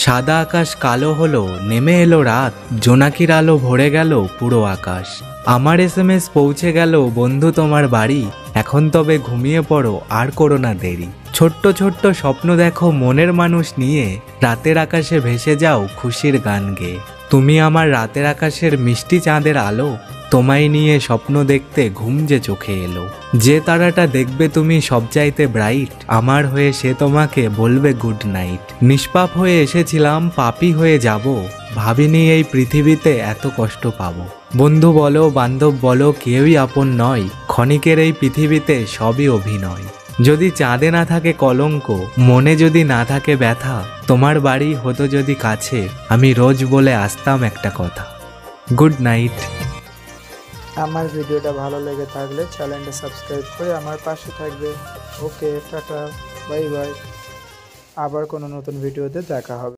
সাদা আকাশ কালো হলো, নেমে এলো রাত, জোনাকির আলো ভরে গেল পুরো আকাশ। আমার SMS পৌঁছে গেল বন্ধু তোমার বাড়ি, এখন তবে ঘুমিয়ে পড়ো আর করো না দেরি। ছোট্ট ছোট্ট স্বপ্ন দেখো মনের মানুষ নিয়ে, রাতের আকাশে ভেসে যাও খুশির গান গেয়ে। তুমি আমার রাতের আকাশের মিষ্টি চাঁদের আলো, তোমায় নিয়ে স্বপ্ন দেখতে ঘুম যে চোখে এলো। যে তারাটা দেখবে তুমি সবচাইতে ব্রাইট, আমার হয়ে সে তোমাকে বলবে গুড নাইট। নিষ্পাপ হয়ে এসেছিলাম, পাপী হয়ে যাব, ভাবিনি এই পৃথিবীতে এত কষ্ট পাবো। বন্ধু বলো বান্ধব বলো কেউই আপন নয়, ক্ষণিকের এই পৃথিবীতে সবই অভিনয়। যদি চাঁদে না থাকে কলঙ্ক, মনে যদি না থাকে ব্যথা, তোমার বাড়ি হতো যদি কাছে, আমি রোজ বলে আসতাম একটা কথা। Good night. আমার ভিডিওটা ভালো লেগে থাকলে চ্যানেলটা সাবস্ক্রাইব করে আমার পাশে থাকবে। ওকে, টাটা, বাই বাই। আবার কোনো নতুন ভিডিওতে দেখা হবে।